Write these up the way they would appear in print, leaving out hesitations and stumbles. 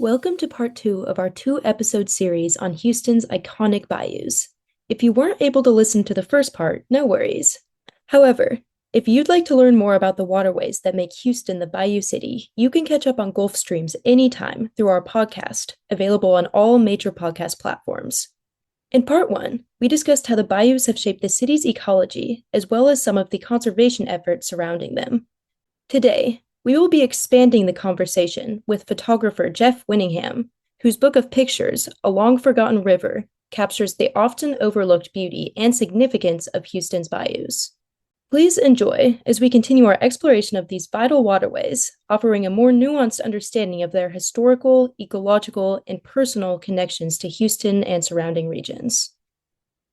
Welcome to part two of our two-episode series on Houston's iconic bayous. If you weren't able to listen to the first part, no worries. However, if you'd like to learn more about the waterways that make Houston the Bayou City, you can catch up on Gulf Streams anytime through our podcast, available on all major podcast platforms. In part one, we discussed how the bayous have shaped the city's ecology, as well as some of the conservation efforts surrounding them. Today, we will be expanding the conversation with photographer Geoff Winningham, whose book of pictures, A Long Forgotten River, captures the often overlooked beauty and significance of Houston's bayous. Please enjoy as we continue our exploration of these vital waterways, offering a more nuanced understanding of their historical, ecological, and personal connections to Houston and surrounding regions.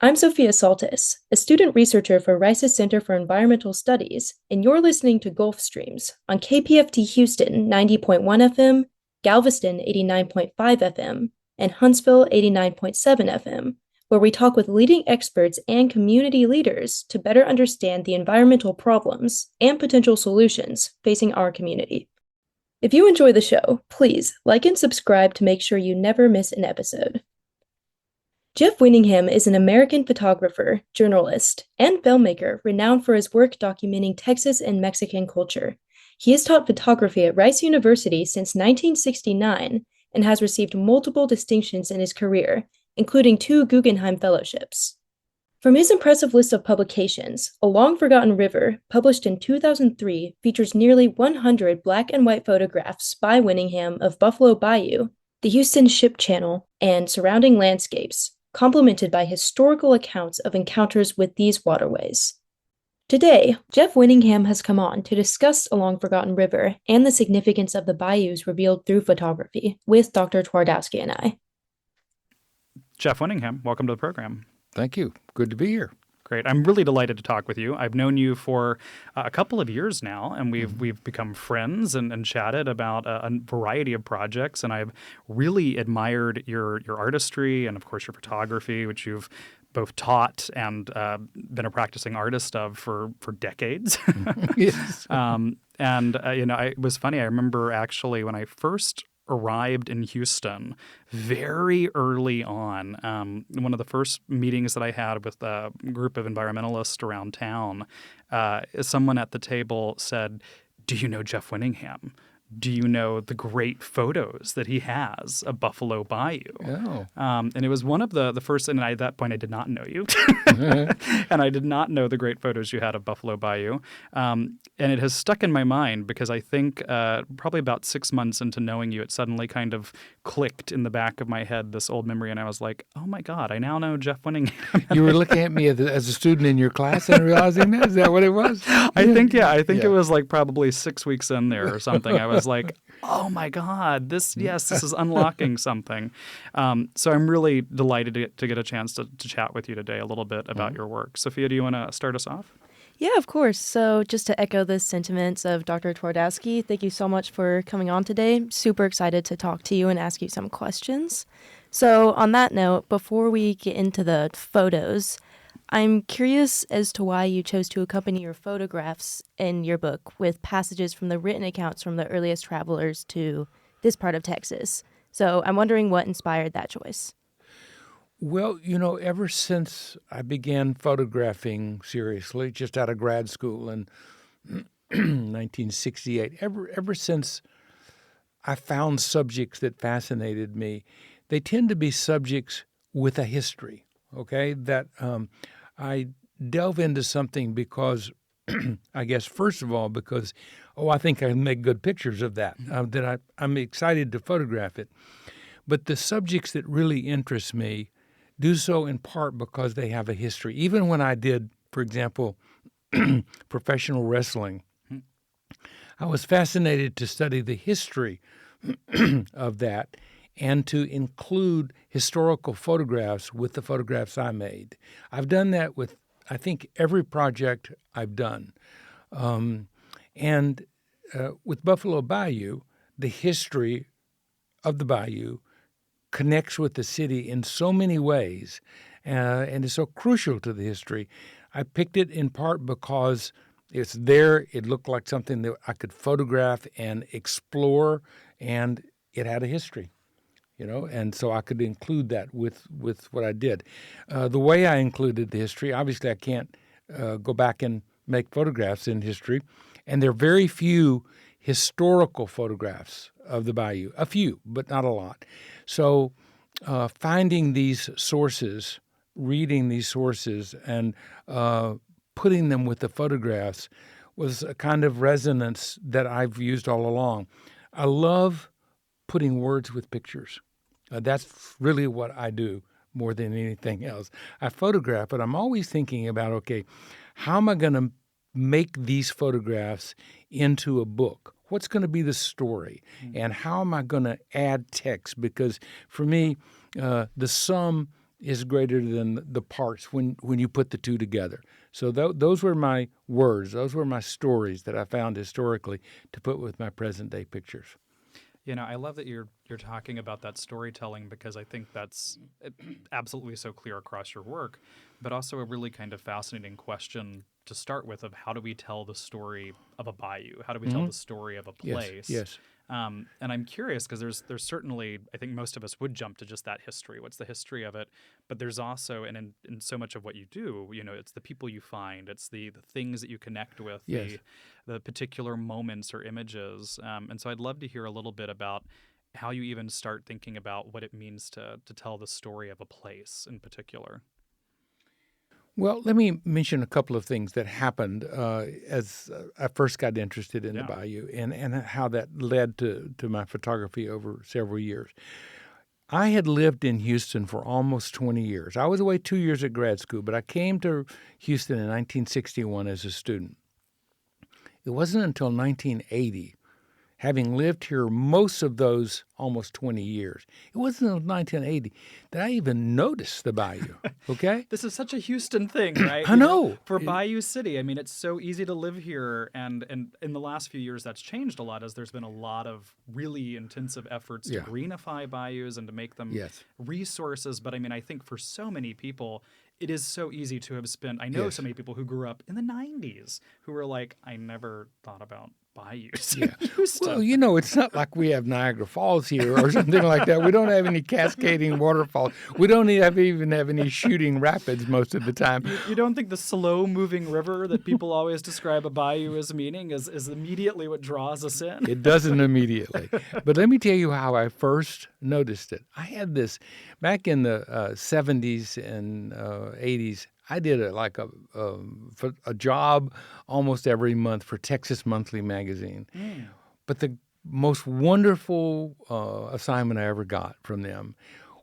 I'm Sophia, a student researcher for Rice's Center for Environmental Studies, and you're listening to Gulf Streams on KPFT Houston 90.1 FM, Galveston 89.5 FM, and Huntsville 89.7 FM, where we talk with leading experts and community leaders to better understand the environmental problems and potential solutions facing our community. If you enjoy the show, please like and subscribe to make sure you never miss an episode. Geoff Winningham is an American photographer, journalist, and filmmaker renowned for his work documenting Texas and Mexican culture. He has taught photography at Rice University since 1969 and has received multiple distinctions in his career, including 2 Guggenheim Fellowships. From his impressive list of publications, A Long Forgotten River, published in 2003, features nearly 100 black and white photographs by Winningham of Buffalo Bayou, the Houston Ship Channel, and surrounding landscapes, complemented by historical accounts of encounters with these waterways. Today, Geoff Winningham has come on to discuss A Long Forgotten River and the significance of the bayous revealed through photography with Dr. Twardowski and I. Geoff Winningham, welcome to the program. Thank you. Good to be here. Great. I'm really delighted to talk with you. I've known you for a couple of years now, and we've become friends and chatted about a variety of projects. And I've really admired your artistry and, of course, your photography, which you've both taught and been a practicing artist of for decades. Yes. It was funny. I remember actually when I first arrived in Houston very early on. One of the first meetings that I had with a group of environmentalists around town, someone at the table said, "Do you know Geoff Winningham? Do you know the great photos that he has of Buffalo Bayou?" Oh. And it was one of the first, and at that point I did not know you. And I did not know the great photos you had of Buffalo Bayou. And it has stuck in my mind because I think probably about 6 months into knowing you, it suddenly kind of clicked in the back of my head, this old memory. And I was like, oh my God, I now know Geoff Winningham. You were looking at me as a student in your class and realizing that? Is that what it was? I think it was like probably 6 weeks in there or something. I was like, oh my God, this is unlocking something. So I'm really delighted to get a chance to chat with you today a little bit about your work. Sophia, do you want to start us off? Yeah, of course. So just to echo the sentiments of Dr. Twardowski, thank you so much for coming on today. Super excited to talk to you and ask you some questions. So on that note, before we get into the photos, I'm curious as to why you chose to accompany your photographs in your book with passages from the written accounts from the earliest travelers to this part of Texas. So I'm wondering what inspired that choice. Well, ever since I began photographing seriously, just out of grad school in 1968, ever since I found subjects that fascinated me, they tend to be subjects with a history, okay, that I delve into something because, I guess, first of all, because, I think I can make good pictures of that, that I'm excited to photograph it. But the subjects that really interest me do so in part because they have a history. Even when I did, for example, professional wrestling, I was fascinated to study the history of that and to include historical photographs with the photographs I made. I've done that with, I think, every project I've done. With Buffalo Bayou, the history of the bayou connects with the city in so many ways and is so crucial to the history. I picked it in part because it's there. It looked like something that I could photograph and explore, and it had a history. and so I could include that with what I did. The way I included the history, obviously I can't go back and make photographs in history, and there are very few historical photographs of the bayou, a few, but not a lot. So finding these sources, reading these sources, and putting them with the photographs was a kind of resonance that I've used all along. I love putting words with pictures. That's really what I do more than anything else. I photograph, but I'm always thinking about, okay, how am I going to make these photographs into a book? What's going to be the story? And how am I going to add text? Because for me, the sum is greater than the parts when you put the two together. So those were my words. Those were my stories that I found historically to put with my present-day pictures. I love that you're talking about that storytelling, because I think that's absolutely so clear across your work, but also a really kind of fascinating question to start with of how do we tell the story of a bayou? How do we tell the story of a place? Yes. And I'm curious because there's certainly, I think most of us would jump to just that history. What's the history of it? But there's also, and in so much of what you do, it's the people you find, it's the things that you connect with, Yes. the particular moments or images. And so I'd love to hear a little bit about how you even start thinking about what it means to tell the story of a place in particular. Well, let me mention a couple of things that happened as I first got interested in the bayou and how that led to my photography over several years. I had lived in Houston for almost 20 years. I was away 2 years at grad school, but I came to Houston in 1961 as a student. It wasn't until 1980, having lived here most of those almost 20 years, it wasn't until 1980 that I even noticed the bayou, okay? This is such a Houston thing, right? I know. For Bayou City, I mean, it's so easy to live here, and in the last few years, that's changed a lot as there's been a lot of really intensive efforts to greenify bayous and to make them resources. But I mean, I think for so many people, it is so easy to have spent. I know so many people who grew up in the 90s who were like, I never thought about bayous in Houston. Well, it's not like we have Niagara Falls here or something like that. We don't have any cascading waterfalls. We don't even have any shooting rapids most of the time. You don't think the slow-moving river that people always describe a bayou as meaning is immediately what draws us in? It doesn't immediately. But let me tell you how I first noticed it. I had this back in the 70s and 80s. I did a job almost every month for Texas Monthly magazine. But the most wonderful assignment I ever got from them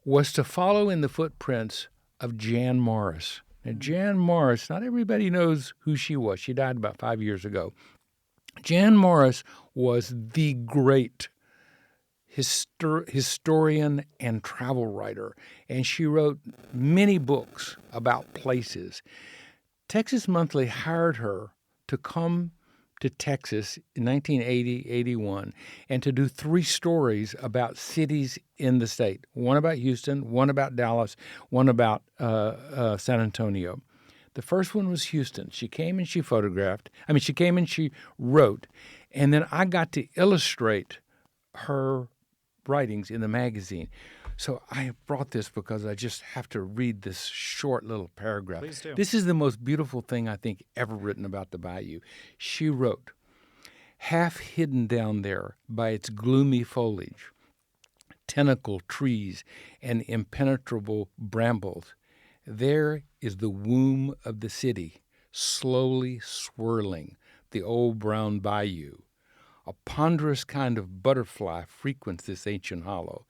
was to follow in the footprints of Jan Morris. Now, Jan Morris, not everybody knows who she was. She died about 5 years ago. Jan Morris was the great historian and travel writer, and she wrote many books about places. Texas Monthly hired her to come to Texas in 1980-81 and to do 3 stories about cities in the state, one about Houston, one about Dallas, one about San Antonio. The first one was Houston. She came and she she came and she wrote, and then I got to illustrate her writings in the magazine. So I brought this because I just have to read this short little paragraph. Please do. This is the most beautiful thing I think ever written about the bayou. She wrote, half hidden down there by its gloomy foliage, tentacle trees and impenetrable brambles, there is the womb of the city, slowly swirling, the old brown bayou. A ponderous kind of butterfly frequents this ancient hollow.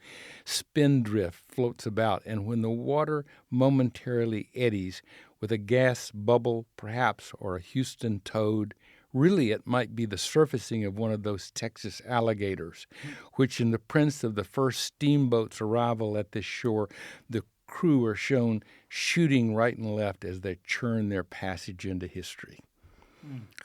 Spindrift floats about, and when the water momentarily eddies with a gas bubble, perhaps, or a Houston toad, really it might be the surfacing of one of those Texas alligators, which in the prints of the first steamboat's arrival at this shore, the crew are shown shooting right and left as they churn their passage into history.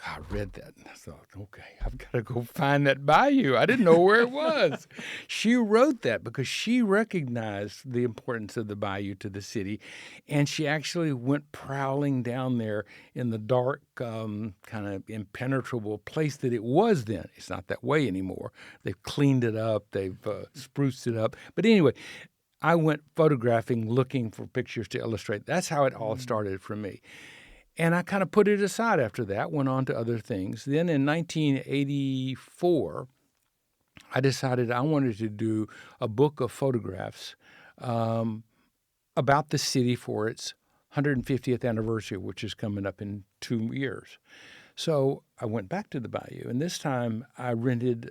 I read that and I thought, okay, I've got to go find that bayou. I didn't know where it was. She wrote that because she recognized the importance of the bayou to the city, and she actually went prowling down there in the dark, kind of impenetrable place that it was then. It's not that way anymore. They've cleaned it up. They've spruced it up. But anyway, I went photographing, looking for pictures to illustrate. That's how it all started for me. And I kind of put it aside after that, went on to other things. Then in 1984, I decided I wanted to do a book of photographs about the city for its 150th anniversary, which is coming up in 2 years. So I went back to the bayou, and this time I rented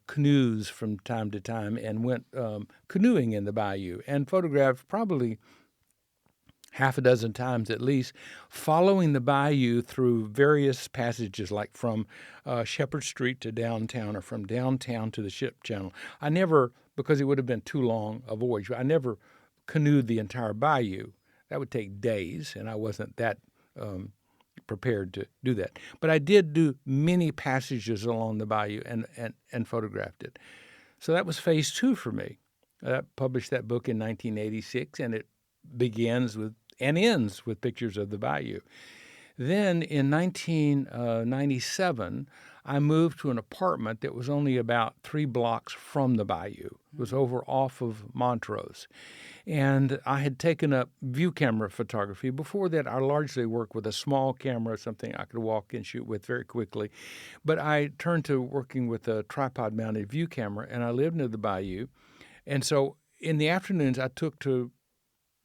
canoes from time to time and went canoeing in the bayou and photographed probably half a dozen times at least, following the bayou through various passages, like from Shepherd Street to downtown or from downtown to the Ship Channel. I never, because it would have been too long a voyage, I never canoed the entire bayou. That would take days, and I wasn't that prepared to do that. But I did do many passages along the bayou and photographed it. So that was phase 2 for me. I published that book in 1986, and it begins with and ends with pictures of the bayou. Then in 1997, I moved to an apartment that was only about 3 blocks from the bayou. It was over off of Montrose. And I had taken up view camera photography. Before that, I largely worked with a small camera, something I could walk and shoot with very quickly. But I turned to working with a tripod-mounted view camera, and I lived near the bayou. And so in the afternoons, I took to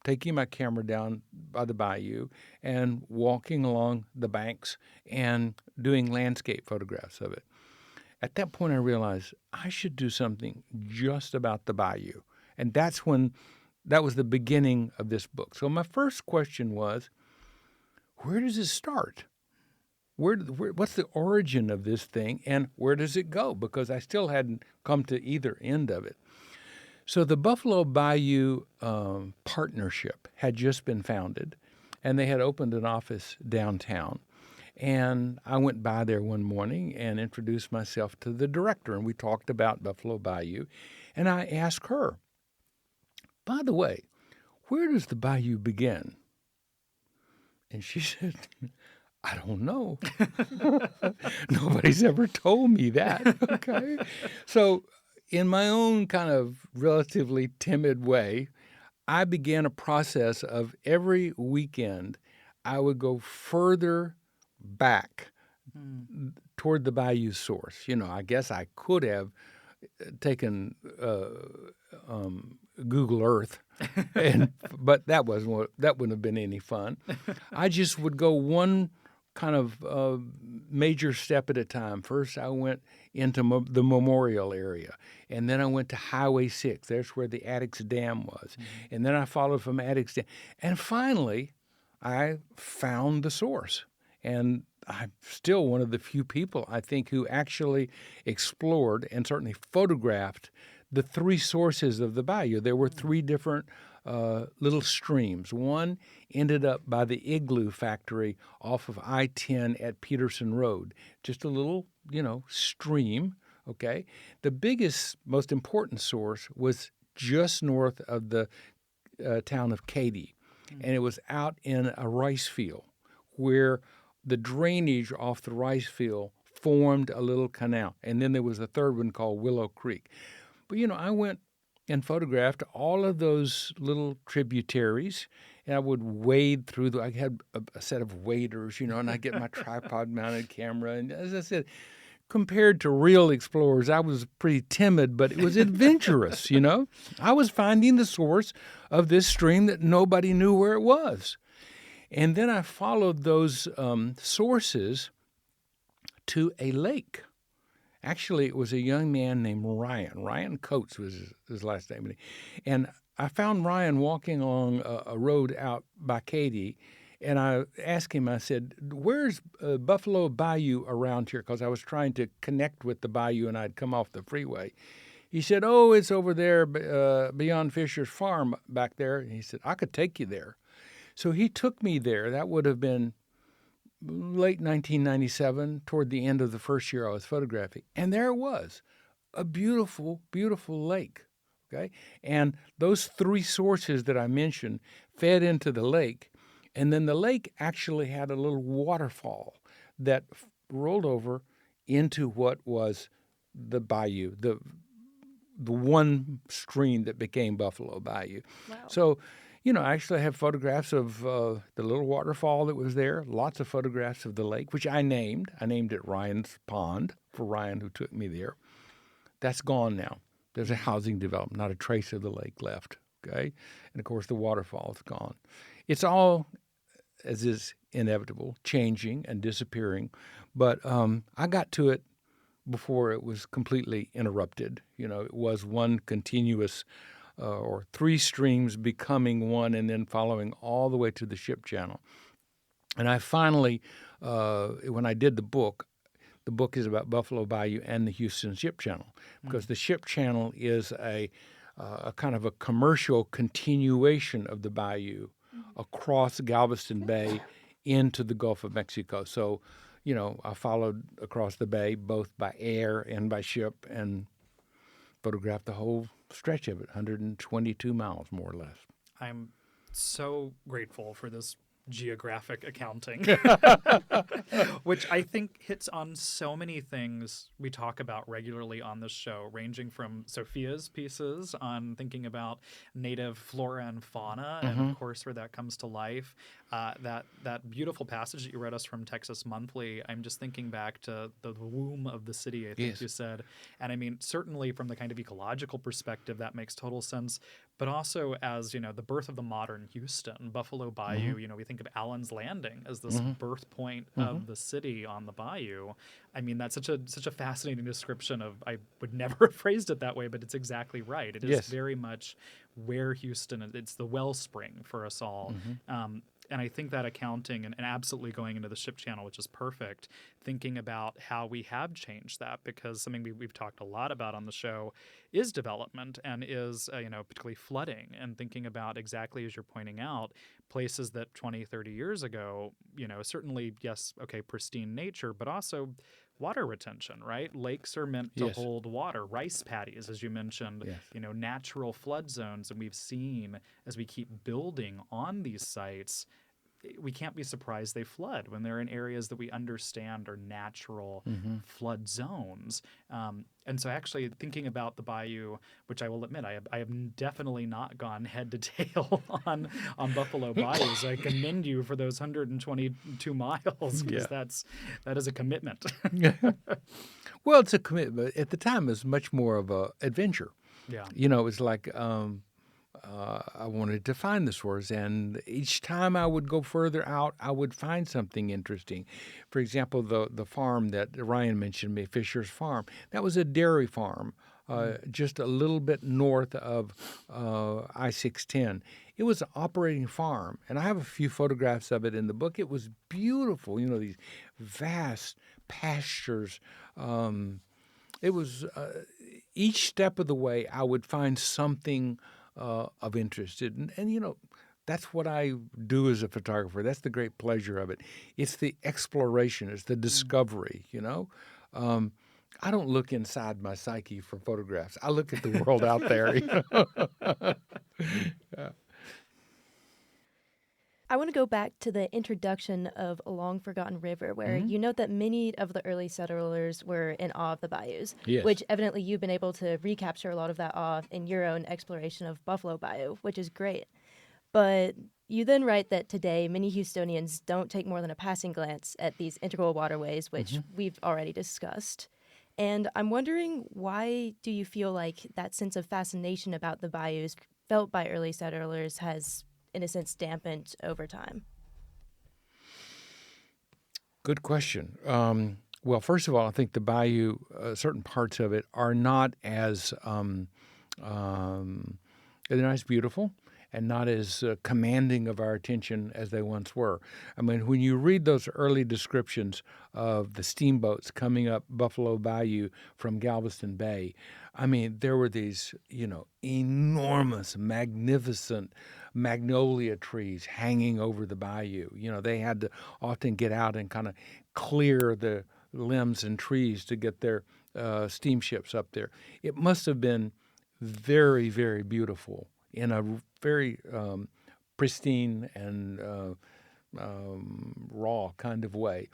taking my camera down by the bayou and walking along the banks and doing landscape photographs of it. At that point, I realized I should do something just about the bayou. And that was the beginning of this book. So my first question was, where does it start? What's the origin of this thing, and where does it go? Because I still hadn't come to either end of it. So the Buffalo Bayou Partnership had just been founded, and they had opened an office downtown. And I went by there one morning and introduced myself to the director, and we talked about Buffalo Bayou. And I asked her, by the way, where does the bayou begin? And she said, I don't know. Nobody's ever told me that. Okay. So in my own kind of relatively timid way, I began a process of every weekend I would go further back toward the bayou source. I guess I could have taken Google Earth, but that wouldn't have been any fun. I just would go one kind of major step at a time. First, I went into the Memorial area, and then I went to Highway 6. There's where the Addicks Dam was. And then I followed from Addicks Dam. And finally, I found the source. And I'm still one of the few people, I think, who actually explored and certainly photographed the 3 sources of the bayou. There were 3 different little streams. One ended up by the Igloo factory off of I-10 at Peterson Road. Just a little, stream, okay? The biggest, most important source was just north of the town of Katy, and it was out in a rice field where the drainage off the rice field formed a little canal. And then there was a third one called Willow Creek. But, I went and photographed all of those little tributaries, and I would wade through I had a set of waders, and I'd get my tripod-mounted camera. And as I said, compared to real explorers, I was pretty timid, but it was adventurous, I was finding the source of this stream that nobody knew where it was. And then I followed those sources to a lake. Actually, it was a young man named Ryan. Ryan Coates was his last name. And I found Ryan walking along a road out by Katy, and I asked him, I said, where's Buffalo Bayou around here? Because I was trying to connect with the bayou, and I'd come off the freeway. He said, oh, it's over there beyond Fisher's Farm back there. And he said, I could take you there. So he took me there. That would have been late 1997, toward the end of the first year I was photographing, and there it was, a beautiful, beautiful lake. Okay, and those three sources that I mentioned fed into the lake, and then the lake actually had a little waterfall that rolled over into what was the bayou, the one stream that became Buffalo Bayou. Wow. So, I actually have photographs of the little waterfall that was there, lots of photographs of the lake, which I named. I named it Ryan's Pond for Ryan, who took me there. That's gone now. There's a housing development, not a trace of the lake left, okay? And, of course, the waterfall is gone. It's all, as is inevitable, changing and disappearing. But I got to it before it was completely interrupted. It was one continuous or three streams becoming one and then following all the way to the ship channel. And I finally, when I did the book is about Buffalo Bayou and the Houston Ship Channel, because the Ship Channel is a kind of a commercial continuation of the bayou across Galveston Bay into the Gulf of Mexico. So, I followed across the bay both by air and by ship and photographed the whole stretch of it, 122 miles more or less. I'm so grateful for this geographic accounting, which I think hits on so many things we talk about regularly on this show, ranging from Sophia's pieces on thinking about native flora and fauna, and of course where that comes to life. That beautiful passage that you read us from Texas Monthly, I'm just thinking back to the womb of the city, I think you said. And I mean, certainly from the kind of ecological perspective, that makes total sense. But also as, the birth of the modern Houston, Buffalo Bayou, we think of Allen's Landing as this birth point of the city on the bayou. I mean, that's such a fascinating description of, I would never have phrased it that way, but it's exactly right. It is very much where Houston, it's the wellspring for us all. And I think that accounting and absolutely going into the ship channel, which is perfect, thinking about how we have changed that, because something we've talked a lot about on the show is development and is, particularly flooding, and thinking about exactly as you're pointing out, places that 20, 30 years ago, certainly, yes, okay, pristine nature, but also water retention, right? Lakes are meant to hold water. Rice paddies, as you mentioned, natural flood zones. And we've seen as we keep building on these sites, we can't be surprised they flood when they're in areas that we understand are natural flood zones. And so actually thinking about the bayou, which I will admit, I have definitely not gone head to tail on Buffalo Bayou. So I commend you for those 122 miles, because that is a commitment. Well, it's a commitment. At the time, it was much more of a adventure. Yeah. It was like I wanted to find the source, and each time I would go further out, I would find something interesting. For example, the farm that Ryan mentioned me, Fisher's Farm, that was a dairy farm just a little bit north of I-610. It was an operating farm, and I have a few photographs of it in the book. It was beautiful, these vast pastures. It was each step of the way I would find something of interest. And that's what I do as a photographer. That's the great pleasure of it. It's the exploration. It's the discovery, I don't look inside my psyche for photographs. I look at the world out there. Yeah. I want to go back to the introduction of A Long Forgotten River, where you note that many of the early settlers were in awe of the bayous, which evidently you've been able to recapture a lot of that awe in your own exploration of Buffalo Bayou, which is great. But you then write that today many Houstonians don't take more than a passing glance at these integral waterways, which we've already discussed. And I'm wondering, why do you feel like that sense of fascination about the bayous felt by early settlers has, in a sense, dampened over time? Good question. Well, first of all, I think the bayou, certain parts of it are not as they're not as beautiful, and not as commanding of our attention as they once were. I mean, when you read those early descriptions of the steamboats coming up Buffalo Bayou from Galveston Bay, I mean, there were these, enormous, magnificent magnolia trees hanging over the bayou. They had to often get out and kind of clear the limbs and trees to get their steamships up there. It must have been very, very beautiful in a very pristine and raw kind of way.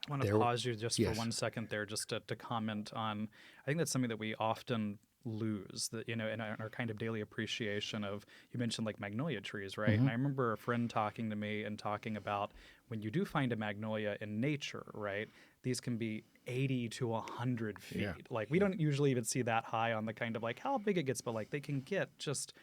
I want to pause you just Yes. for 1 second there, just to comment on. I think that's something that we often lose, that in our kind of daily appreciation of. You mentioned like magnolia trees, right? And I remember a friend talking to me and talking about when you do find a magnolia in nature, right? These can be 80 to 100 feet. Yeah. Like we don't usually even see that high on the kind of like how big it gets, but like they can get just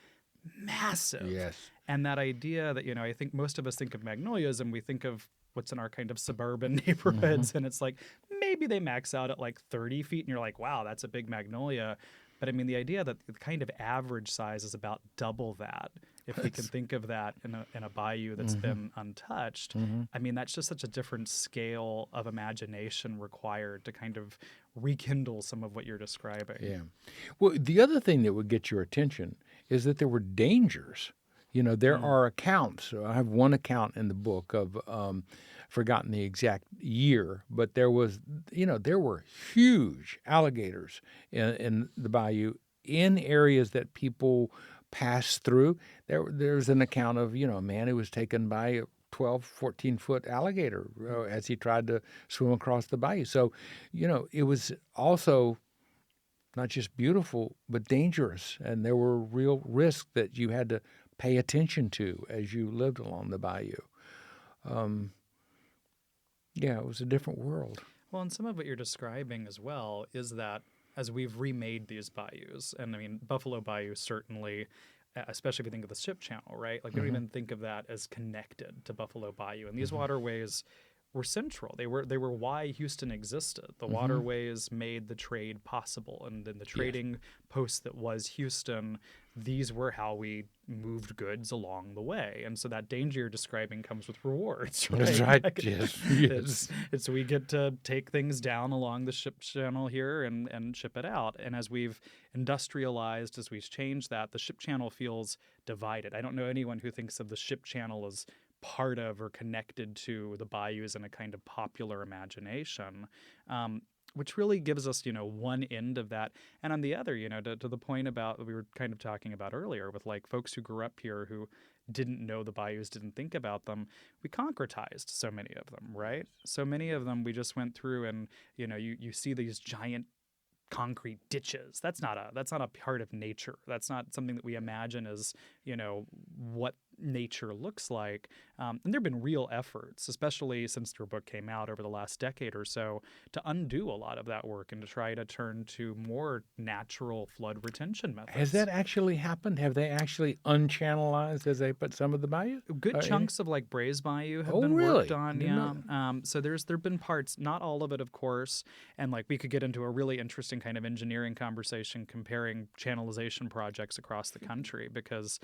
massive. Yes. And that idea that, I think most of us think of magnolias and we think of what's in our kind of suburban neighborhoods. And it's like, maybe they max out at like 30 feet and you're like, wow, that's a big magnolia. But I mean, the idea that the kind of average size is about double that, if we can think of that in a bayou that's been untouched, I mean, that's just such a different scale of imagination required to kind of rekindle some of what you're describing. Yeah. Well, the other thing that would get your attention is that there were dangers. There are accounts. I have one account in the book of, forgotten the exact year, but there was, there were huge alligators in the bayou in areas that people passed through. There's an account of, a man who was taken by a 12, 14-foot alligator as he tried to swim across the bayou. So, it was also not just beautiful, but dangerous. And there were real risks that you had to pay attention to as you lived along the bayou. It was a different world. Well, and some of what you're describing as well is that as we've remade these bayous, and I mean, Buffalo Bayou certainly, especially if you think of the ship channel, right? Like we don't even think of that as connected to Buffalo Bayou. And these waterways were central. They were why Houston existed. The waterways made the trade possible, and then the trading post that was Houston, these were how we moved goods along the way. And so that danger you're describing comes with rewards, right? That's right. Like, Yes. it's we get to take things down along the ship channel here and ship it out. And as we've industrialized, as we've changed that, the ship channel feels divided. I don't know anyone who thinks of the ship channel as part of or connected to the bayous in a kind of popular imagination, which really gives us, one end of that. And on the other, to the point about we were kind of talking about earlier with like folks who grew up here who didn't know the bayous, didn't think about them, we concretized so many of them, right? So many of them we just went through and, you see these giant concrete ditches. That's not a part of nature. That's not something that we imagine as, what nature looks like. And there have been real efforts, especially since your book came out over the last decade or so, to undo a lot of that work and to try to turn to more natural flood retention methods. Has that actually happened? Have they actually unchannelized, as they put some of the bayou? Good chunks of like Braze Bayou have Oh, been really? worked on, yeah. So there've been parts, not all of it, of course, and like we could get into a really interesting kind of engineering conversation comparing channelization projects across the country, because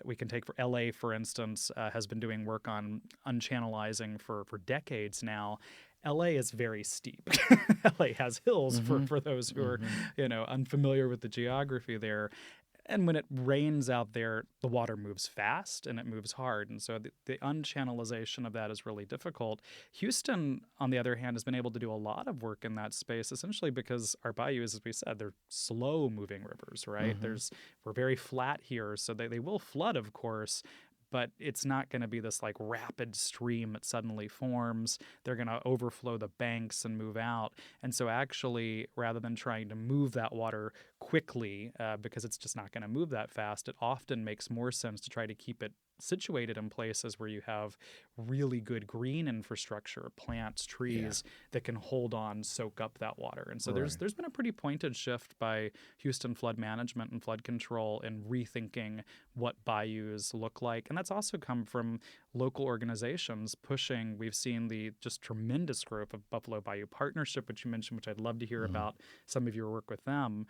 we can take for LA, for instance, has been doing work on unchannelizing for decades now. LA is very steep. LA has hills for those who are, unfamiliar with the geography there. And when it rains out there, the water moves fast and it moves hard. And so the unchannelization of that is really difficult. Houston, on the other hand, has been able to do a lot of work in that space, essentially because our bayous, as we said, they're slow moving rivers, right? We're very flat here, so they will flood, of course, but it's not going to be this like rapid stream that suddenly forms. They're going to overflow the banks and move out. And so actually, rather than trying to move that water quickly, because it's just not going to move that fast, it often makes more sense to try to keep it situated in places where you have really good green infrastructure, plants, trees that can hold on, soak up that water. And so there's been a pretty pointed shift by Houston Flood Management and Flood Control in rethinking what bayous look like. And that's also come from local organizations pushing. We've seen the just tremendous growth of Buffalo Bayou Partnership, which you mentioned, which I'd love to hear about some of your work with them.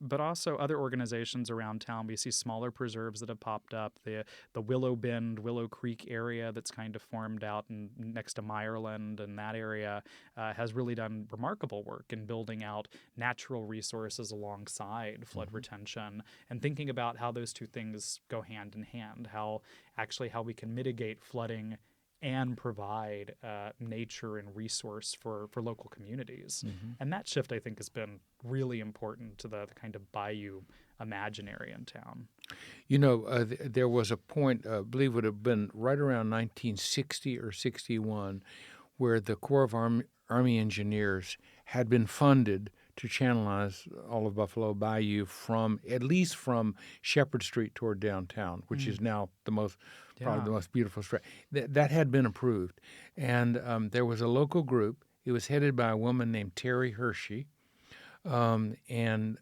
but also other organizations around town. We see smaller preserves that have popped up. The Willow Bend, Willow Creek area that's kind of formed out next to Meyerland, and that area has really done remarkable work in building out natural resources alongside flood retention, and thinking about how those two things go hand in hand, how we can mitigate flooding and provide nature and resource for local communities. And that shift, I think, has been really important to the kind of bayou imaginary in town. There was a point, I believe it would have been right around 1960 or 61, where the Corps of Army Engineers had been funded to channelize all of Buffalo Bayou at least from Shepherd Street toward downtown, which is now probably the most beautiful stretch. That had been approved. And there was a local group. It was headed by a woman named Terry Hershey. And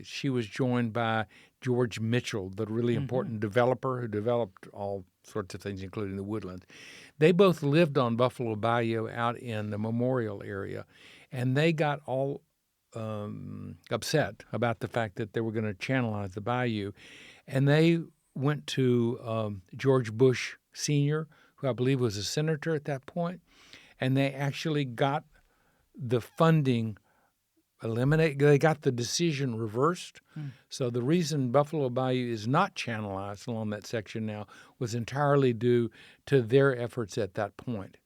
she was joined by George Mitchell, the really important developer who developed all sorts of things, including the woodlands. They both lived on Buffalo Bayou out in the Memorial area, and they got all upset about the fact that they were going to channelize the bayou. And they went to George Bush Sr., who I believe was a senator at that point, and they actually got the funding eliminated. They got the decision reversed. So the reason Buffalo Bayou is not channelized along that section now was entirely due to their efforts at that point.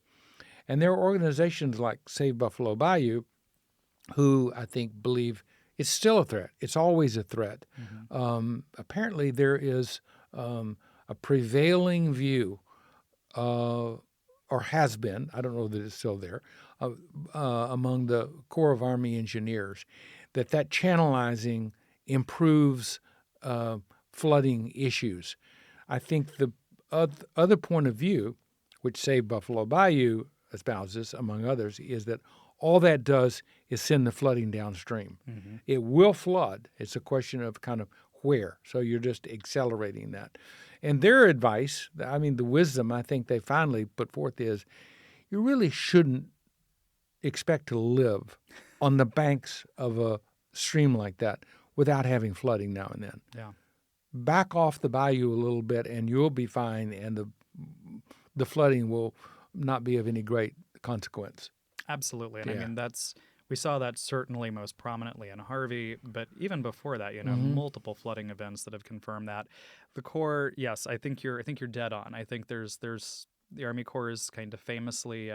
And there are organizations like Save Buffalo Bayou who I think believe it's still a threat. It's always a threat. Apparently there is a prevailing view, or has been, I don't know that it's still there, among the Corps of Army Engineers, that channelizing improves flooding issues. I think the other point of view, which Save Buffalo Bayou espouses, among others, is that all that does is send the flooding downstream. It will flood. It's a question of kind of where. So you're just accelerating that. And their advice, the wisdom I think they finally put forth is, you really shouldn't expect to live on the banks of a stream like that without having flooding now and then. Yeah. Back off the bayou a little bit and you'll be fine, and the flooding will not be of any great consequence. Absolutely. And we saw that certainly most prominently in Harvey, but even before that, multiple flooding events that have confirmed that. The Corps, yes, I think you're dead on. I think there's the Army Corps is kind of famously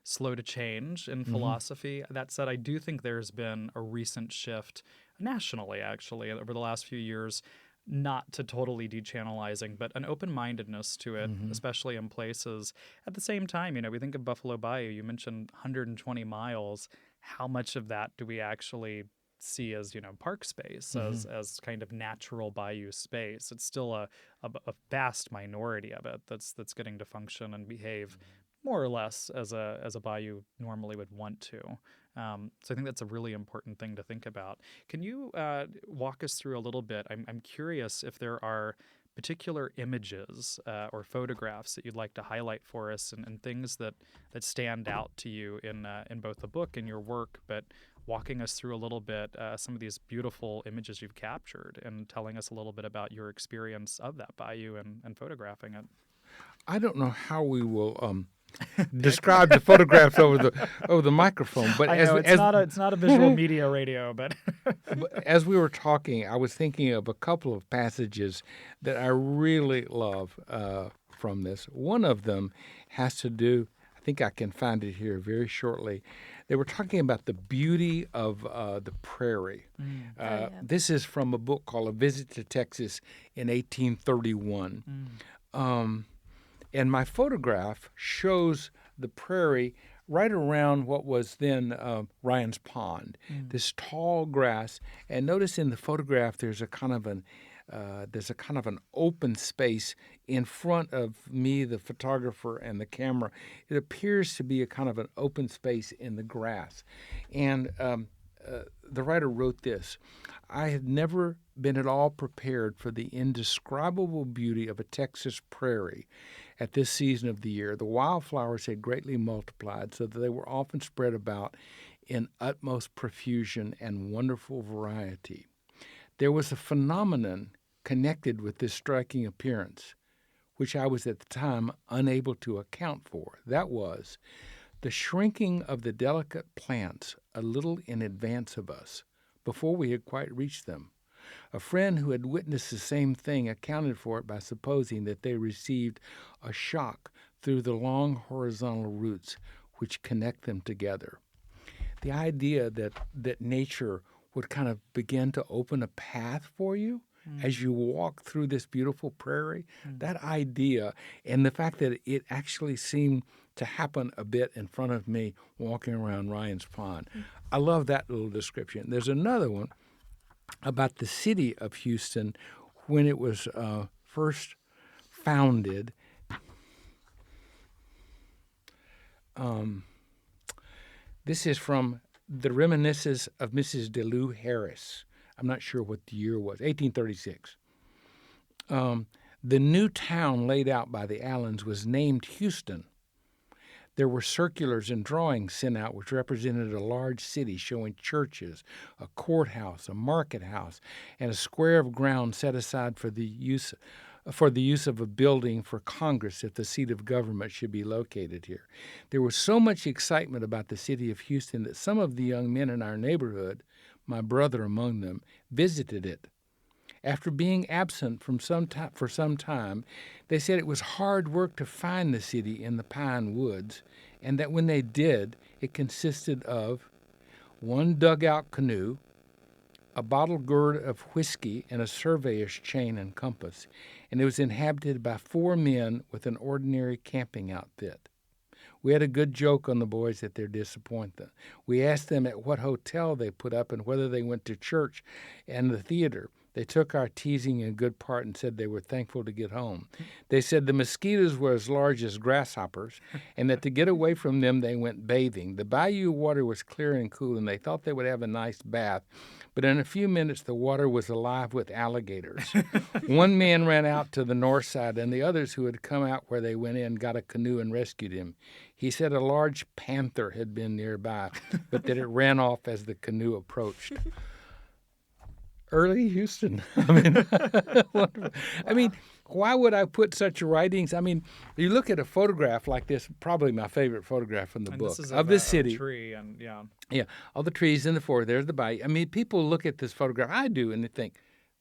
slow to change in philosophy. That said, I do think there's been a recent shift nationally, actually, over the last few years, not to totally dechannelizing, but an open-mindedness to it, especially in places. At the same time, we think of Buffalo Bayou. You mentioned 120 miles. How much of that do we actually see as park space, as kind of natural bayou space? It's still a vast minority of it that's getting to function and behave more or less as a bayou normally would want to. So I think that's a really important thing to think about. Can you walk us through a little bit? I'm curious if there are particular images or photographs that you'd like to highlight for us, and things that stand out to you in both the book and your work, but walking us through a little bit some of these beautiful images you've captured and telling us a little bit about your experience of that bayou and photographing it. I don't know how we will describe the photographs over the microphone, but I know it's not a visual media radio, but as we were talking, I was thinking of a couple of passages that I really love from this. One of them has to do, I think I can find it here very shortly. They were talking about the beauty of the prairie. This is from a book called A Visit to Texas in 1831. And my photograph shows the prairie right around what was then Ryan's Pond, this tall grass. And notice in the photograph there's a kind of an open space in front of me, the photographer, and the camera. It appears to be a kind of an open space in the grass. And the writer wrote this: I had never been at all prepared for the indescribable beauty of a Texas prairie at this season of the year. The wildflowers had greatly multiplied, so that they were often spread about in utmost profusion and wonderful variety. There was a phenomenon connected with this striking appearance, which I was at the time unable to account for. That was the shrinking of the delicate plants a little in advance of us, before we had quite reached them. A friend who had witnessed the same thing accounted for it by supposing that they received a shock through the long horizontal roots which connect them together. The idea that nature would kind of begin to open a path for you as you walk through this beautiful prairie, that idea, and the fact that it actually seemed to happen a bit in front of me walking around Ryan's Pond. I love that little description. There's another one about the city of Houston when it was first founded. This is from the Reminiscences of Mrs. DeLue Harris. I'm not sure what the year was, 1836. The new town laid out by the Allens was named Houston. There were circulars and drawings sent out which represented a large city showing churches, a courthouse, a market house, and a square of ground set aside for the use of a building for Congress if the seat of government should be located here. There was so much excitement about the city of Houston that some of the young men in our neighborhood, my brother among them, visited it. After being absent for some time, they said it was hard work to find the city in the pine woods, and that when they did, it consisted of one dugout canoe, a bottle gourd of whiskey, and a surveyor's chain and compass, and it was inhabited by 4 men with an ordinary camping outfit. We had a good joke on the boys at their disappointment. We asked them at what hotel they put up and whether they went to church and the theater. They took our teasing in good part and said they were thankful to get home. They said the mosquitoes were as large as grasshoppers and that to get away from them they went bathing. The bayou water was clear and cool and they thought they would have a nice bath. But in a few minutes the water was alive with alligators. One man ran out to the north side and the others who had come out where they went in got a canoe and rescued him. He said a large panther had been nearby, but that it ran off as the canoe approached. Early Houston. Wonderful. Wow. Why would I put such writings? You look at a photograph like this, probably my favorite photograph from the book, this is of the city. Tree and Yeah, all the trees in the forest. There's the bayou. People look at this photograph, I do, and they think,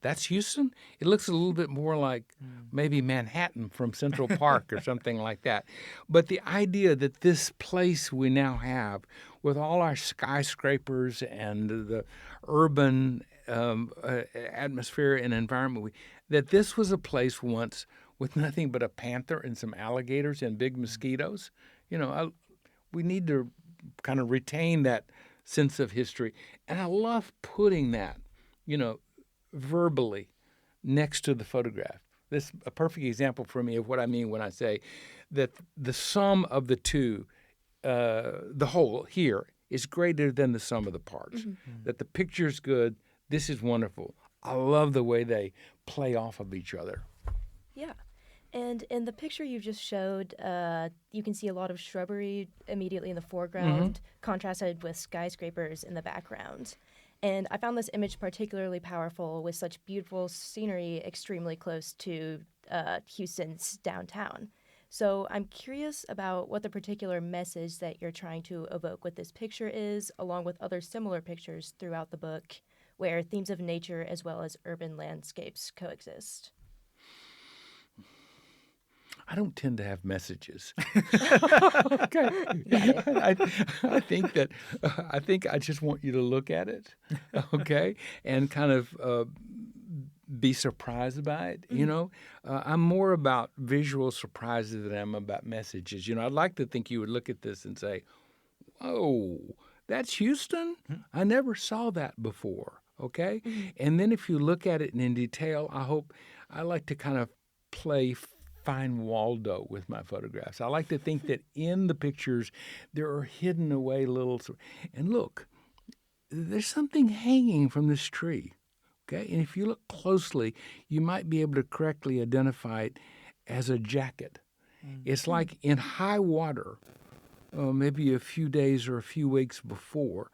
that's Houston? It looks a little bit more like maybe Manhattan from Central Park or something like that. But the idea that this place we now have, with all our skyscrapers and the urban atmosphere and environment, that this was a place once with nothing but a panther and some alligators and big mosquitoes. We need to kind of retain that sense of history. And I love putting that, verbally next to the photograph. This is a perfect example for me of what I mean when I say that the sum of the two, the whole here, is greater than the sum of the parts. Mm-hmm. That the picture's good. This is wonderful. I love the way they play off of each other. Yeah. And in the picture you just showed, you can see a lot of shrubbery immediately in the foreground, contrasted with skyscrapers in the background. And I found this image particularly powerful with such beautiful scenery extremely close to Houston's downtown. So I'm curious about what the particular message that you're trying to evoke with this picture is, along with other similar pictures throughout the book, where themes of nature as well as urban landscapes coexist. I don't tend to have messages. Okay. I think I just want you to look at it, okay, and kind of be surprised by it. I'm more about visual surprises than I'm about messages. I'd like to think you would look at this and say, "Whoa, that's Houston? I never saw that before." Okay, and then if you look at it in detail, I like to kind of play find Waldo with my photographs. I like to think that in the pictures there are hidden away little... And look, there's something hanging from this tree, okay? And if you look closely, you might be able to correctly identify it as a jacket. Mm-hmm. It's like in high water, maybe a few days or a few weeks before.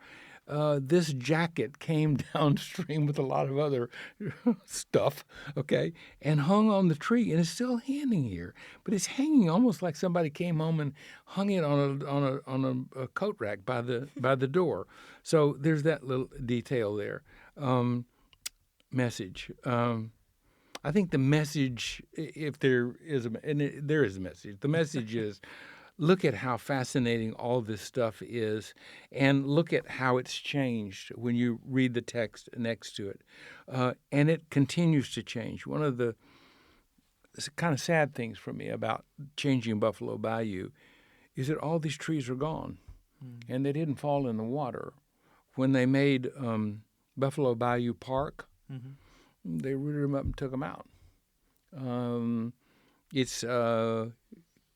This jacket came downstream with a lot of other stuff, okay, and hung on the tree, and it's still hanging here. But it's hanging almost like somebody came home and hung it on a coat rack by the door. So there's that little detail there. Message. I think the message, if there is there is a message. The message is, look at how fascinating all this stuff is, and look at how it's changed when you read the text next to it. And it continues to change. One of the kind of sad things for me about changing Buffalo Bayou is that all these trees are gone, and they didn't fall in the water. When they made Buffalo Bayou Park, they rooted them up and took them out. It's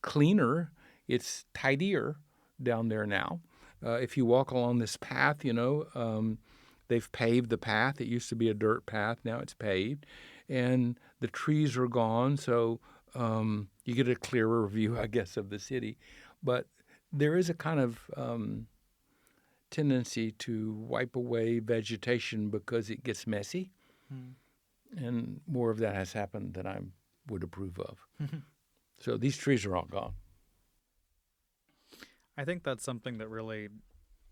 cleaner. It's tidier down there now. If you walk along this path, they've paved the path. It used to be a dirt path. Now it's paved. And the trees are gone, so you get a clearer view, I guess, of the city. But there is a kind of tendency to wipe away vegetation because it gets messy. And more of that has happened than I would approve of. So these trees are all gone. I think that's something that really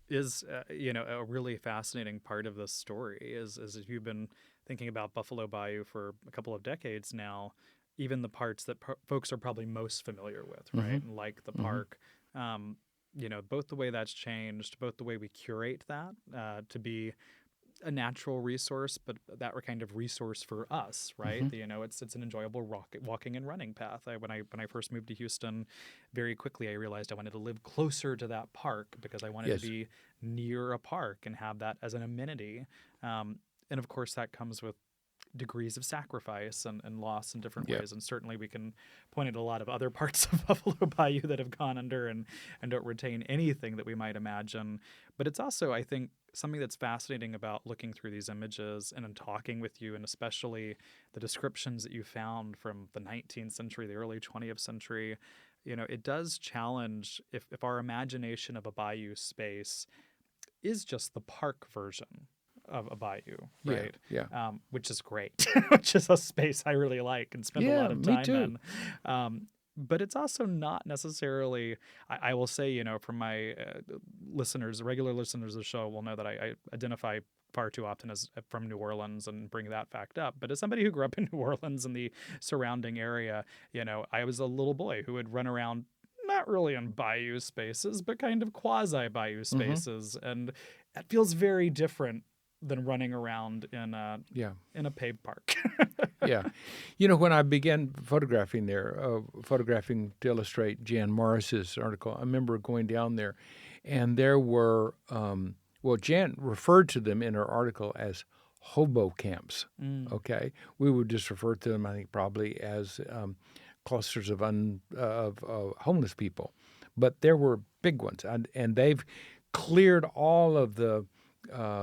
is, a really fascinating part of this story is if you've been thinking about Buffalo Bayou for a couple of decades now, even the parts that folks are probably most familiar with, right? And like the park, both the way that's changed, both the way we curate that to be a natural resource, but that kind of resource for us, right? It's an enjoyable walking and running path. When I first moved to Houston, very quickly I realized I wanted to live closer to that park because I wanted to be near a park and have that as an amenity. And of course, that comes with degrees of sacrifice and loss in different ways. And certainly we can point at a lot of other parts of Buffalo Bayou that have gone under and don't retain anything that we might imagine. But it's also, I think, something that's fascinating about looking through these images and in talking with you, and especially the descriptions that you found from the 19th century, the early 20th century, it does challenge if our imagination of a bayou space is just the park version of a bayou, right? Which is great, which is a space I really like and spend a lot of time in. But it's also not necessarily, I will say, from my listeners, regular listeners of the show will know that I identify far too often as from New Orleans and bring that fact up. But as somebody who grew up in New Orleans and the surrounding area, I was a little boy who would run around not really in bayou spaces, but kind of quasi bayou spaces. And that feels very different than running around in a paved park. When I began photographing there, photographing to illustrate Jan Morris's article, I remember going down there, and there were, Jan referred to them in her article as hobo camps, okay? We would just refer to them, I think, probably as clusters of homeless people. But there were big ones, and they've cleared all of the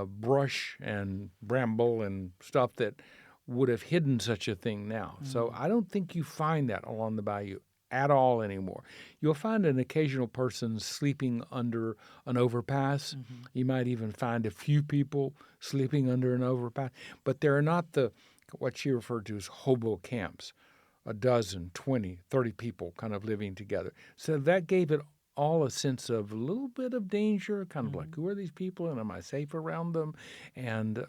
brush and bramble and stuff that would have hidden such a thing now. So I don't think you find that along the bayou at all anymore. You'll find an occasional person sleeping under an overpass. You might even find a few people sleeping under an overpass, but there are not what she referred to as hobo camps, a dozen, 20, 30 people kind of living together. So that gave it all a sense of a little bit of danger, kind of like, who are these people and am I safe around them? And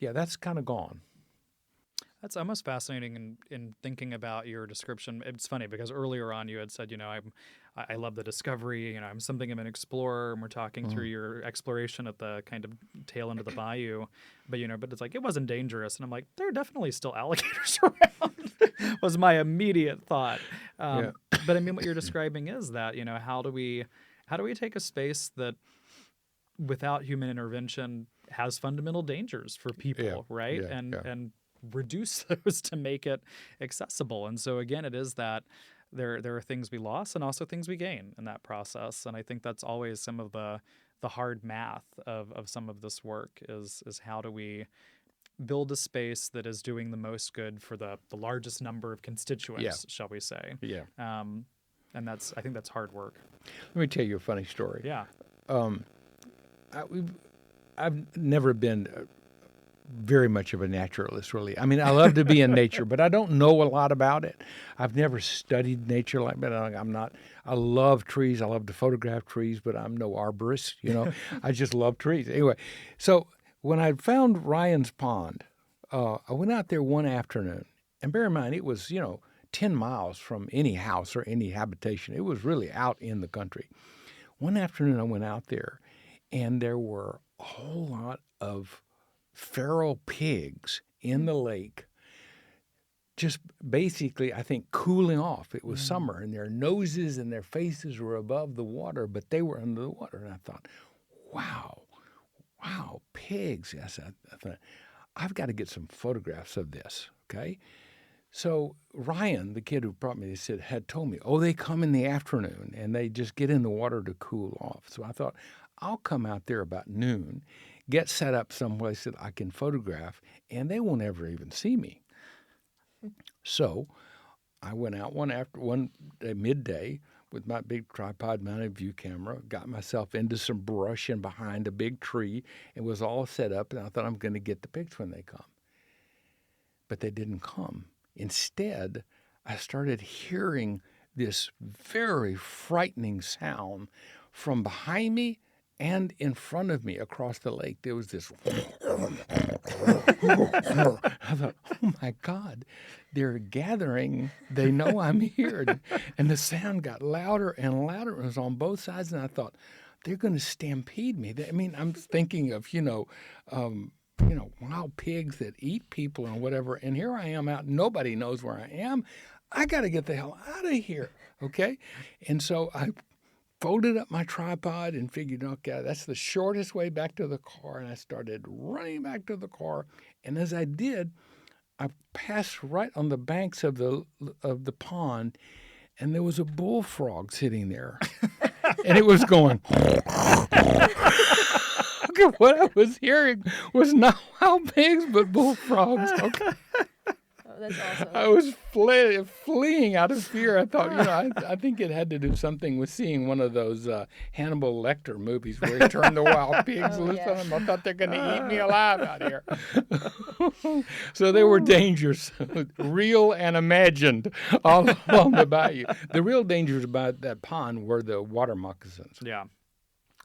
that's kind of gone. That's almost fascinating in thinking about your description. It's funny because earlier on you had said, I love the discovery. I'm something of an explorer, and we're talking through your exploration at the kind of tail end of the bayou. But but it's like it wasn't dangerous, and I'm like, there are definitely still alligators around. Was my immediate thought. But I mean, what you're describing is that how do we take a space that without human intervention has fundamental dangers for people, right? And reduce those to make it accessible. And so again, it is that there are things we lost and also things we gain in that process. And I think that's always some of the hard math of some of this work is how do we build a space that is doing the most good for the largest number of constituents, shall we say. And I think that's hard work. Let me tell you a funny story. Yeah. I've never been very much of a naturalist, really. I mean, I love to be in nature, but I don't know a lot about it. I've never studied nature like that. I'm not. I love trees. I love to photograph trees, but I'm no arborist. I just love trees. Anyway, so when I found Ryan's Pond, I went out there one afternoon, and bear in mind it was 10 miles from any house or any habitation. It was really out in the country. One afternoon, I went out there, and there were a whole lot of feral pigs in the lake, just basically, I think, cooling off. It was summer, and their noses and their faces were above the water, but they were under the water. And I thought, wow, pigs. Yes, I thought, I've got to get some photographs of this, okay? So Ryan, the kid who brought me, had told me, they come in the afternoon, and they just get in the water to cool off. So I thought, I'll come out there about noon, get set up someplace that I can photograph, and they won't ever even see me. So I went out one day, midday, with my big tripod-mounted view camera, got myself into some brush and behind a big tree. It was all set up, and I thought, I'm going to get the pigs when they come. But they didn't come. Instead, I started hearing this very frightening sound from behind me and in front of me across the lake. There was this. I thought, oh my God, they're gathering. They know I'm here. And the sound got louder and louder. It was on both sides. And I thought, they're going to stampede me. I'm thinking of, wild pigs that eat people and whatever. And here I am out. Nobody knows where I am. I got to get the hell out of here. Okay. And so I folded up my tripod and figured, okay, that's the shortest way back to the car. And I started running back to the car. And as I did, I passed right on the banks of the pond, and there was a bullfrog sitting there. And it was going. Okay, what I was hearing was not wild pigs, but bullfrogs. Okay. That's awesome. I was fleeing out of fear. I thought, I think it had to do something with seeing one of those Hannibal Lecter movies where he turned the wild pigs loose on them. I thought they're going to eat me alive out here. So there were dangers, real and imagined, all along the bayou. The real dangers about that pond were the water moccasins. Yeah.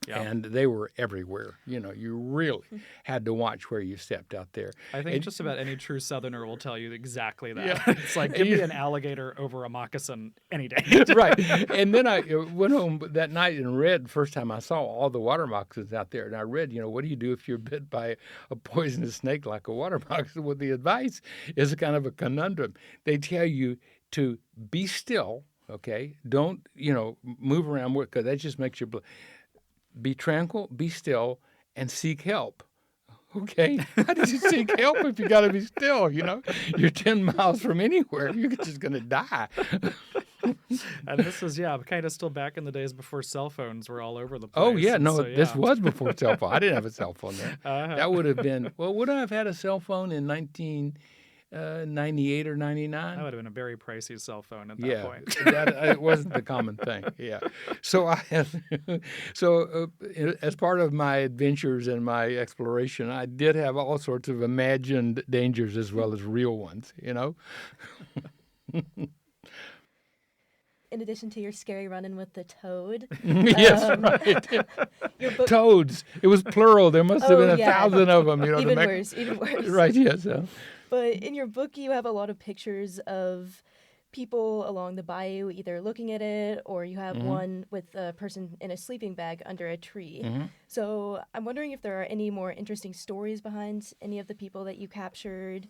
Yeah. And they were everywhere. You really had to watch where you stepped out there. I think just about any true Southerner will tell you exactly that. Yeah. It's like, give me an alligator over a moccasin any day. Right. And then I went home that night and read, first time I saw all the water moccasins out there. And I read, what do you do if you're bit by a poisonous snake like a water moccasin? Well, the advice is kind of a conundrum. They tell you to be still, okay? Don't, move around, because that just makes your blood. Be tranquil, be still, and seek help. Okay? How did you seek help if you got to be still, You're 10 miles from anywhere. You're just going to die. And this is, kind of still back in the days before cell phones were all over the place. Oh, yeah. No, this was before cell phone. I didn't have a cell phone then. That would have been, would I have had a cell phone in 1998 or 99? That would have been a very pricey cell phone at that point. It wasn't the common thing. Yeah. So as part of my adventures and my exploration, I did have all sorts of imagined dangers as well as real ones, In addition to your scary run-in with the toad. Yes, right. Toads. It was plural. There must have been 1,000 of them. Even worse. Right, yes. But in your book, you have a lot of pictures of people along the bayou either looking at it, or you have one with a person in a sleeping bag under a tree. So I'm wondering if there are any more interesting stories behind any of the people that you captured.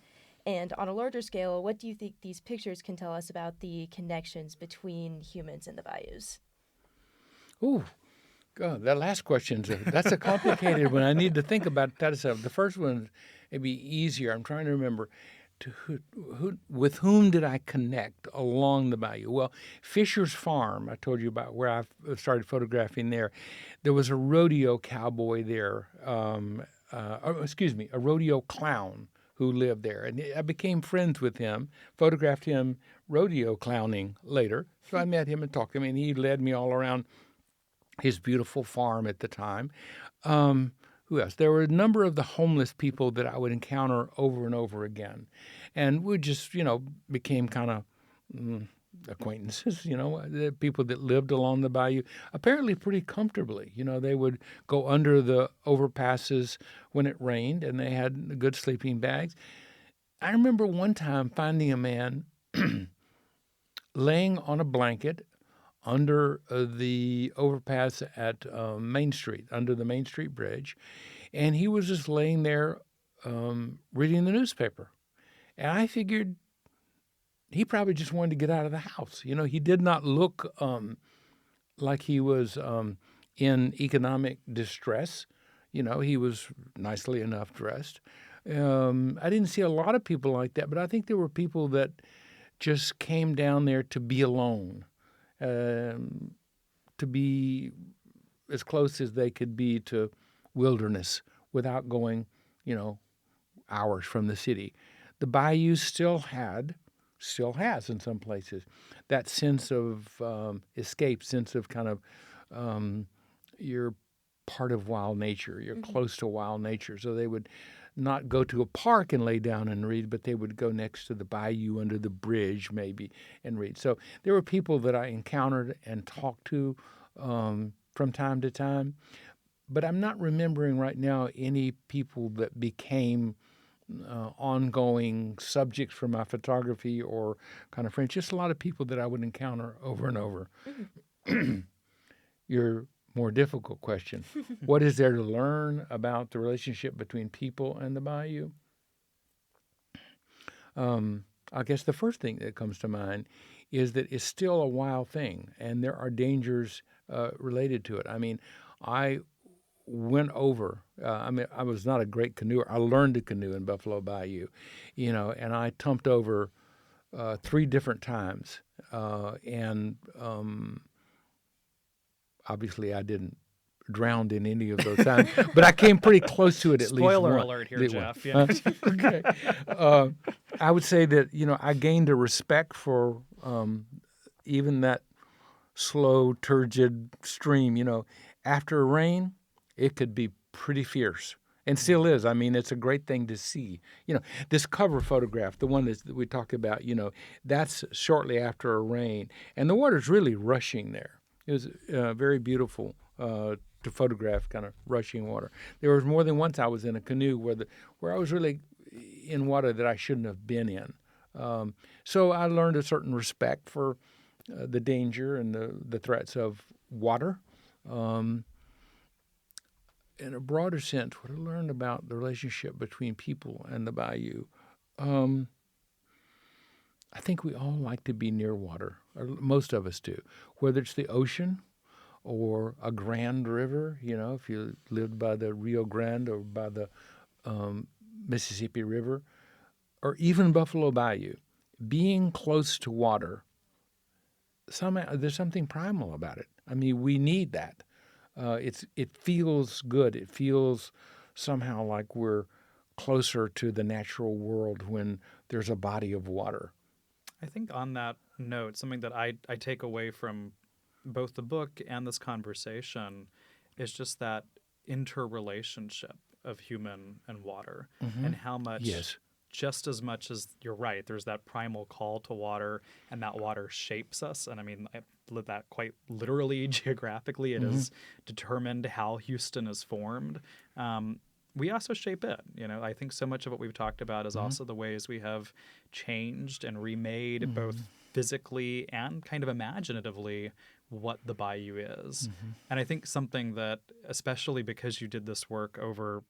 And on a larger scale, what do you think these pictures can tell us about the connections between humans and the bayous? Ooh, God, that last question, that's a complicated one. I need to think about that. The first one may be easier. I'm trying to remember with whom did I connect along the bayou? Well, Fisher's Farm, I told you about where I started photographing there. There was a rodeo cowboy there, a rodeo clown who lived there. And I became friends with him, photographed him rodeo clowning later. So I met him and talked to him, and he led me all around his beautiful farm at the time. Who else? There were a number of the homeless people that I would encounter over and over again. And we just, became kind of acquaintances, the people that lived along the bayou, apparently pretty comfortably. They would go under the overpasses when it rained, and they had good sleeping bags. I remember one time finding a man laying on a blanket under the overpass at Main Street, under the Main Street Bridge, and he was just laying there reading the newspaper. And I figured he probably just wanted to get out of the house. He did not look like he was in economic distress. He was nicely enough dressed. I didn't see a lot of people like that, but I think there were people that just came down there to be alone. To be as close as they could be to wilderness without going, hours from the city. The bayou still has in some places, that sense of escape, sense of kind of you're part of wild nature, you're close to wild nature. So they would not go to a park and lay down and read, but they would go next to the bayou under the bridge maybe and read. So there were people that I encountered and talked to from time to time, but I'm not remembering right now any people that became ongoing subjects for my photography or kind of friends. Just a lot of people that I would encounter over and over. Your more difficult question. What is there to learn about the relationship between people and the bayou? I guess the first thing that comes to mind is that it's still a wild thing, and there are dangers related to it. I mean, I went over. I was not a great canoeer. I learned to canoe in Buffalo Bayou, and I tumped over 3 different times, and obviously I didn't drown in any of those times, but I came pretty close to it at least once. Spoiler alert here, Geoff. Yeah. Okay. I would say that, I gained a respect for even that slow, turgid stream. After a rain, it could be pretty fierce. And still is. I mean, it's a great thing to see. This cover photograph, the one that we talk about, that's shortly after a rain. And the water's really rushing there. It was very beautiful to photograph, kind of rushing water. There was more than once I was in a canoe where I was really in water that I shouldn't have been in. So I learned a certain respect for the danger and the threats of water. In a broader sense, what I learned about the relationship between people and the bayou, I think we all like to be near water, or most of us do, whether it's the ocean or a grand river. If you lived by the Rio Grande or by the Mississippi River, or even Buffalo Bayou, being close to water, somehow there's something primal about it. I mean, we need that. It feels good. It feels somehow like we're closer to the natural world when there's a body of water. I think on that note, something that I take away from both the book and this conversation is just that interrelationship of human and water, and how much, Yes. just as much as you're right, there's that primal call to water, and that water shapes us. And I mean, I live that quite literally, geographically. It has determined how Houston is formed. We also shape it. I think so much of what we've talked about is also the ways we have changed and remade both physically and kind of imaginatively what the bayou is. And I think something that, especially because you did this work over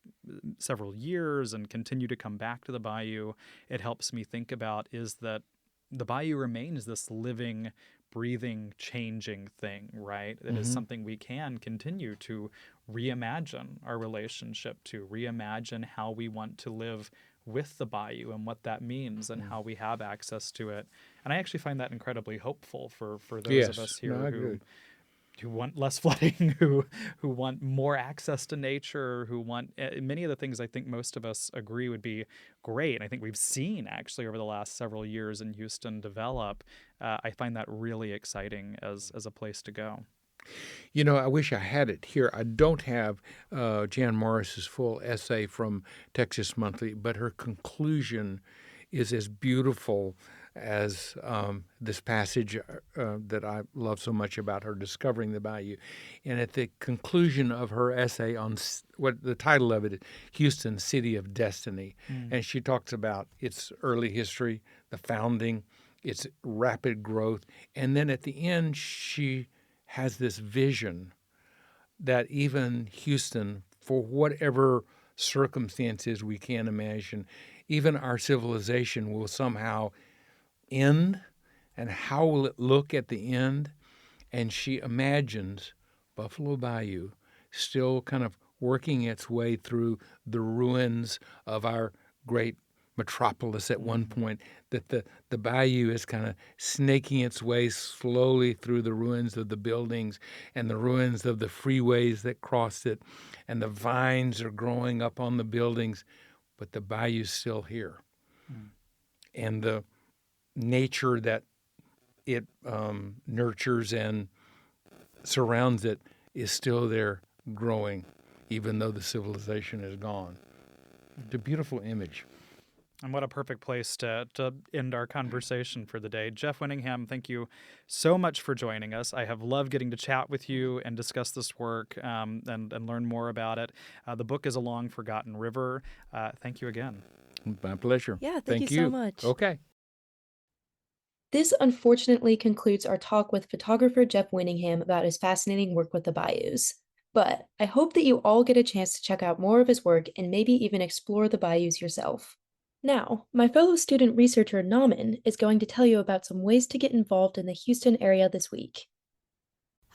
several years and continue to come back to the bayou, it helps me think about is that the bayou remains this living, breathing, changing thing, right? It is something we can continue to reimagine our relationship to, reimagine how we want to live with the bayou and what that means and how we have access to it. And I actually find that incredibly hopeful for those of us here who who want less flooding, who want more access to nature, who want many of the things I think most of us agree would be great. And I think we've seen actually over the last several years in Houston develop. I find that really exciting as a place to go. I wish I had it here. I don't have Jan Morris's full essay from Texas Monthly, but her conclusion is as beautiful as this passage that I love so much about her discovering the bayou. And at the conclusion of her essay on what the title of it is, Houston, City of Destiny. And she talks about its early history, the founding, its rapid growth. And then at the end, she has this vision that even Houston, for whatever circumstances we can imagine, even our civilization will somehow end, and how will it look at the end? And she imagines Buffalo Bayou still kind of working its way through the ruins of our great metropolis at one point, that the bayou is kind of snaking its way slowly through the ruins of the buildings and the ruins of the freeways that cross it, and the vines are growing up on the buildings, but the bayou's still here. And the nature that it nurtures and surrounds it is still there growing, even though the civilization is gone. It's a beautiful image. And what a perfect place to end our conversation for the day. Geoff Winningham, thank you so much for joining us. I have loved getting to chat with you and discuss this work and learn more about it. The book is A Long Forgotten River. Thank you again. My pleasure. Yeah, thank you so much. Okay. This unfortunately concludes our talk with photographer Geoff Winningham about his fascinating work with the bayous. But I hope that you all get a chance to check out more of his work and maybe even explore the bayous yourself. Now, my fellow student researcher Naman is going to tell you about some ways to get involved in the Houston area this week.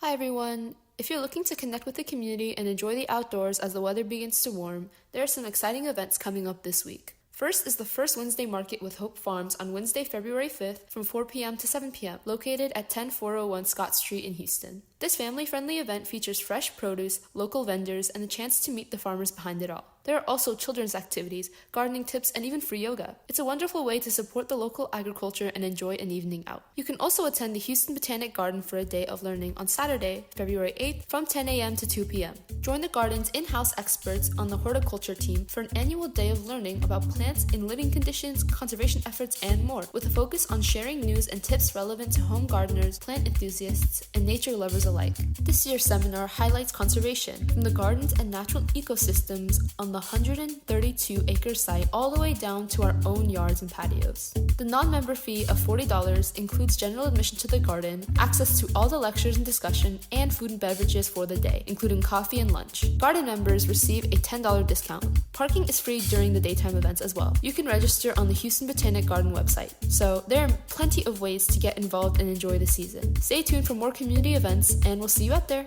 Hi everyone! If you're looking to connect with the community and enjoy the outdoors as the weather begins to warm, there are some exciting events coming up this week. First is the First Wednesday Market with Hope Farms on Wednesday, February 5th from 4 p.m. to 7 p.m., located at 10401 Scott Street in Houston. This family-friendly event features fresh produce, local vendors, and the chance to meet the farmers behind it all. There are also children's activities, gardening tips, and even free yoga. It's a wonderful way to support the local agriculture and enjoy an evening out. You can also attend the Houston Botanic Garden for a day of learning on Saturday, February 8th from 10 a.m. to 2 p.m. Join the garden's in-house experts on the horticulture team for an annual day of learning about plants in living conditions, conservation efforts, and more, with a focus on sharing news and tips relevant to home gardeners, plant enthusiasts, and nature lovers alike. This year's seminar highlights conservation, from the gardens and natural ecosystems on the 132-acre site all the way down to our own yards and patios. The non-member fee of $40 includes general admission to the garden, access to all the lectures and discussion, and food and beverages for the day, including coffee and lunch. Garden members receive a $10 discount. Parking is free during the daytime events as well. You can register on the Houston Botanic Garden website. So there are plenty of ways to get involved and enjoy the season. Stay tuned for more community events, and we'll see you out there.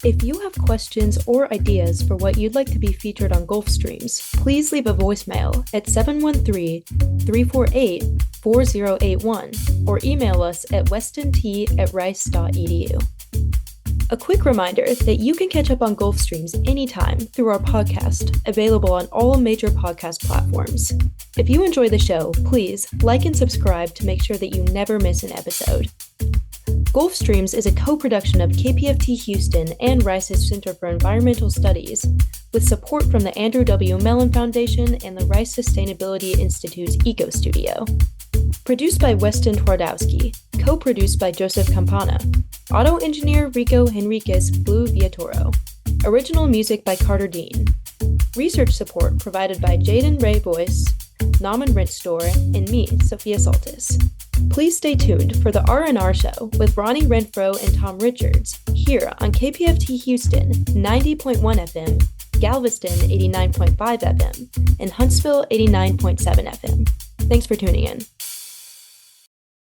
If you have questions or ideas for what you'd like to be featured on Gulf Streams, please leave a voicemail at 713-348-4081 or email us at westonT@rice.edu. A quick reminder that you can catch up on Gulf Streams anytime through our podcast, available on all major podcast platforms. If you enjoy the show, please like and subscribe to make sure that you never miss an episode. Gulf Streams is a co-production of KPFT Houston and Rice's Center for Environmental Studies, with support from the Andrew W. Mellon Foundation and the Rice Sustainability Institute's Eco Studio. Produced by Weston Twardowski, co-produced by Joseph Campana, audio engineer Rico Henriquez Blue Viatoro, original music by Carter Dean, research support provided by Jaden Ray Boyce, Naman Rentstore, and me, Sophia Saltis. Please stay tuned for the R&R Show with Ronnie Renfro and Tom Richards here on KPFT Houston 90.1 FM, Galveston 89.5 FM, and Huntsville 89.7 FM. Thanks for tuning in.